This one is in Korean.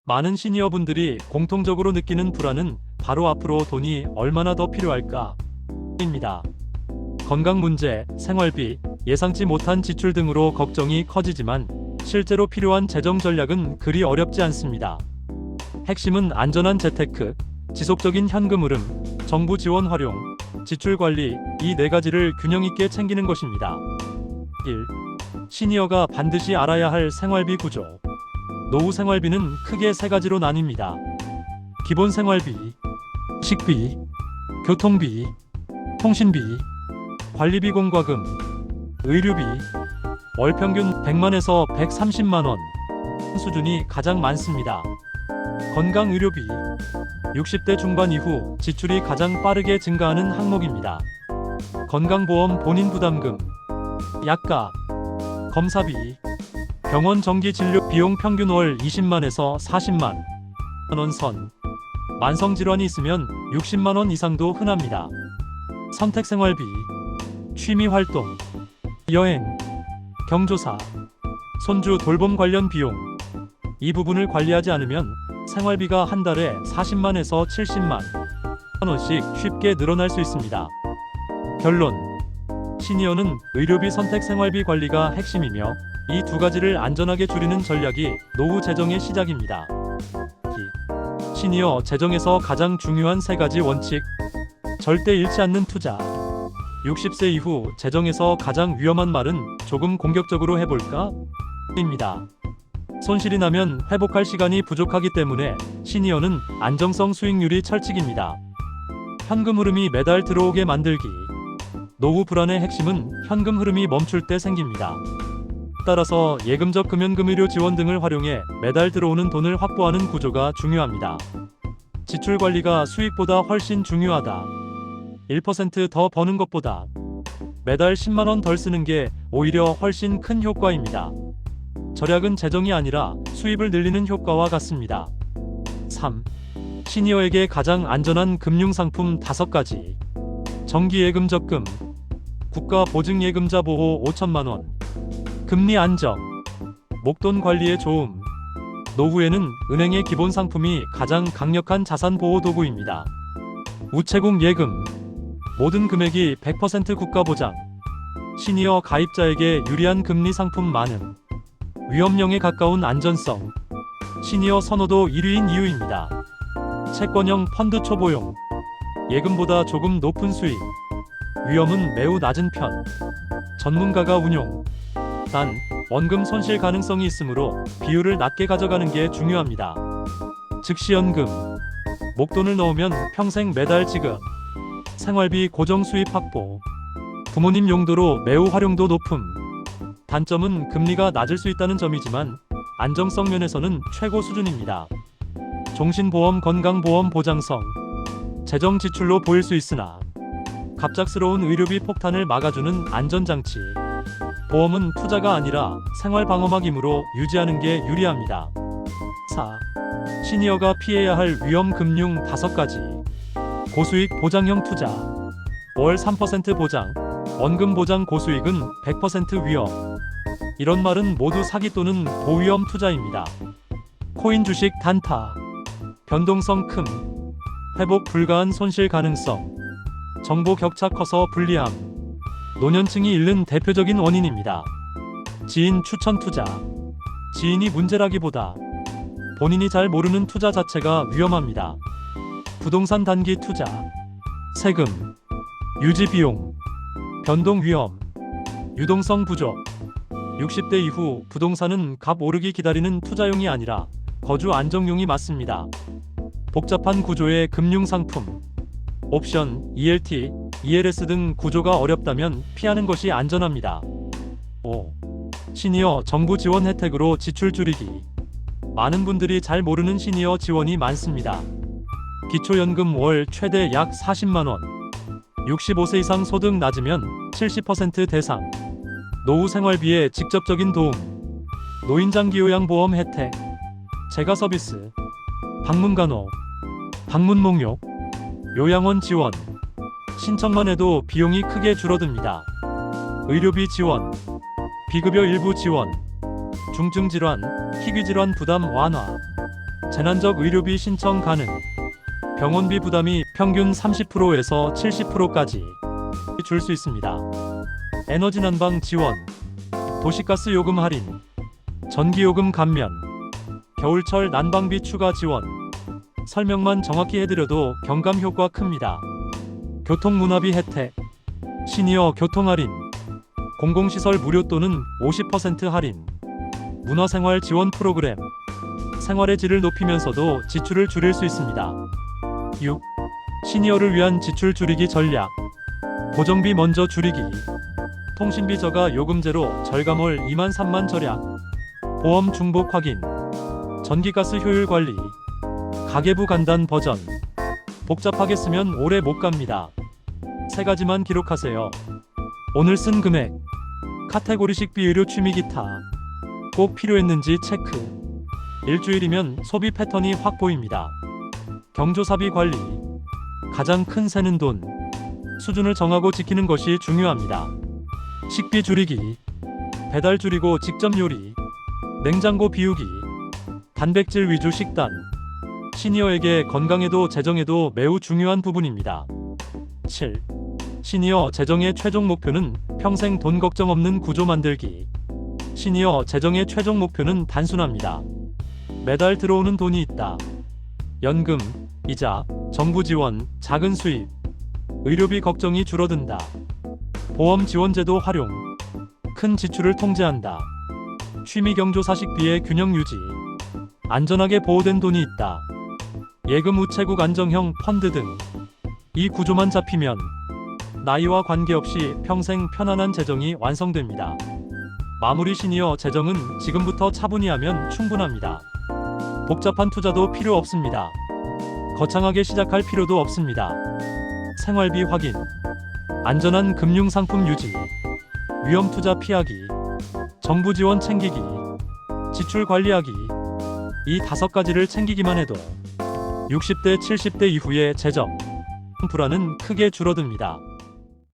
많은 시니어분들이 공통적으로 느끼는 불안은 바로 앞으로 돈이 얼마나 더 필요할까? 입니다. 건강 문제, 생활비, 예상치 못한 지출 등으로 걱정이 커지지만 실제로 필요한 재정 전략은 그리 어렵지 않습니다. 핵심은 안전한 재테크, 지속적인 현금 흐름, 정부 지원 활용, 지출 관리, 이 네 가지를 균형 있게 챙기는 것입니다. 1. 시니어가 반드시 알아야 할 생활비 구조. 노후 생활비는 크게 세 가지로 나뉩니다. 기본 생활비, 식비, 교통비, 통신비, 관리비 공과금, 의료비. 월 평균 100만에서 130만 원 수준이 가장 많습니다. 건강의료비. 60대 중반 이후 지출이 가장 빠르게 증가하는 항목입니다. 건강보험 본인 부담금, 약값, 검사비, 병원 정기 진료 비용 평균 월 20만에서 40만 원 선. 만성질환이 있으면 60만 원 이상도 흔합니다. 선택생활비, 취미활동, 여행, 경조사, 손주 돌봄 관련 비용. 이 부분을 관리하지 않으면 생활비가 한 달에 40만에서 70만 원씩 쉽게 늘어날 수 있습니다. 결론. 시니어는 의료비 선택 생활비 관리가 핵심이며 이 두 가지를 안전하게 줄이는 전략이 노후 재정의 시작입니다. 시니어 재정에서 가장 중요한 세 가지 원칙. 절대 잃지 않는 투자. 60세 이후 재정에서 가장 위험한 말은 조금 공격적으로 해볼까? 입니다. 손실이 나면 회복할 시간이 부족하기 때문에 시니어는 안정성 수익률이 철칙입니다. 현금 흐름이 매달 들어오게 만들기. 노후 불안의 핵심은 현금 흐름이 멈출 때 생깁니다. 따라서 예금적 금연금의료 지원 등을 활용해 매달 들어오는 돈을 확보하는 구조가 중요합니다. 지출 관리가 수익보다 훨씬 중요하다. 1% 더 버는 것보다 매달 10만 원 덜 쓰는 게 오히려 훨씬 큰 효과입니다. 절약은 재정이 아니라 수입을 늘리는 효과와 같습니다. 3. 시니어에게 가장 안전한 금융상품 5가지. 정기예금 적금, 국가보증예금자 보호 5천만 원, 금리 안정, 목돈 관리에 좋음. 노후에는 은행의 기본 상품이 가장 강력한 자산 보호 도구입니다. 우체국 예금, 모든 금액이 100% 국가 보장. 시니어 가입자에게 유리한 금리 상품 많음. 위험령에 가까운 안전성. 시니어 선호도 1위인 이유입니다. 채권형 펀드 초보용. 예금보다 조금 높은 수익. 위험은 매우 낮은 편. 전문가가 운용. 단, 원금 손실 가능성이 있으므로 비율을 낮게 가져가는 게 중요합니다. 즉시연금. 목돈을 넣으면 평생 매달 지급. 생활비 고정 수입 확보. 부모님 용도로 매우 활용도 높음. 단점은 금리가 낮을 수 있다는 점이지만 안정성 면에서는 최고 수준입니다. 종신보험 건강보험 보장성. 재정 지출로 보일 수 있으나 갑작스러운 의료비 폭탄을 막아주는 안전장치. 보험은 투자가 아니라 생활방어막이므로 유지하는 게 유리합니다. 4. 시니어가 피해야 할 위험 금융 5가지. 고수익 보장형 투자. 월 3% 보장. 원금 보장 고수익은 100% 위험. 이런 말은 모두 사기 또는 고위험 투자입니다. 코인 주식 단타. 변동성 큼. 회복 불가한 손실 가능성. 정보 격차 커서 불리함. 노년층이 잃는 대표적인 원인입니다. 지인 추천 투자. 지인이 문제라기보다 본인이 잘 모르는 투자 자체가 위험합니다. 부동산 단기 투자. 세금, 유지 비용, 변동 위험, 유동성 부족. 60대 이후 부동산은 값 오르기 기다리는 투자용이 아니라 거주 안정용이 맞습니다. 복잡한 구조의 금융상품, 옵션, ELT, ELS 등 구조가 어렵다면 피하는 것이 안전합니다. 5. 시니어 정부 지원 혜택으로 지출 줄이기. 많은 분들이 잘 모르는 시니어 지원이 많습니다. 기초연금 월 최대 약 40만원. 65세 이상 소득 낮으면 70% 대상. 노후 생활비에 직접적인 도움. 노인장기요양보험 혜택. 재가 서비스. 방문간호. 방문 목록. 요양원 지원. 신청만 해도 비용이 크게 줄어듭니다. 의료비 지원. 비급여 일부 지원. 중증질환, 희귀질환 부담 완화. 재난적 의료비 신청 가능. 병원비 부담이 평균 30%에서 70%까지 줄 수 있습니다. 에너지 난방 지원, 도시가스 요금 할인, 전기요금 감면, 겨울철 난방비 추가 지원. 설명만 정확히 해드려도 경감 효과 큽니다. 교통문화비 혜택, 시니어 교통 할인, 공공시설 무료 또는 50% 할인, 문화생활 지원 프로그램. 생활의 질을 높이면서도 지출을 줄일 수 있습니다. 6. 시니어를 위한 지출 줄이기 전략. 고정비 먼저 줄이기. 통신비 저가 요금 제로 절감월 2만 3만 절약. 보험 중복 확인. 전기가스 효율 관리. 가계부 간단 버전. 복잡하게 쓰면 오래 못 갑니다. 세 가지만 기록하세요. 오늘 쓴 금액, 카테고리식 비의료 취미 기타. 꼭 필요했는지 체크. 일주일이면 소비 패턴이 확 보입니다. 경조사비 관리. 가장 큰 새는 돈. 수준을 정하고 지키는 것이 중요합니다. 식비 줄이기. 배달 줄이고 직접 요리. 냉장고 비우기. 단백질 위주 식단. 시니어에게 건강에도 재정에도 매우 중요한 부분입니다. 7. 시니어 재정의 최종 목표는 평생 돈 걱정 없는 구조 만들기. 시니어 재정의 최종 목표는 단순합니다. 매달 들어오는 돈이 있다. 연금, 이자, 정부 지원, 작은 수입. 의료비 걱정이 줄어든다. 보험 지원제도 활용. 큰 지출을 통제한다. 취미 경조사식비의 균형 유지. 안전하게 보호된 돈이 있다. 예금 우체국 안정형 펀드 등. 이 구조만 잡히면 나이와 관계없이 평생 편안한 재정이 완성됩니다. 마무리. 시니어 재정은 지금부터 차분히 하면 충분합니다. 복잡한 투자도 필요 없습니다. 거창하게 시작할 필요도 없습니다. 생활비 확인, 안전한 금융 상품 유지, 위험 투자 피하기, 정부 지원 챙기기, 지출 관리하기. 이 5가지를 챙기기만 해도 60대, 70대 이후의 재정 불안은 크게 줄어듭니다.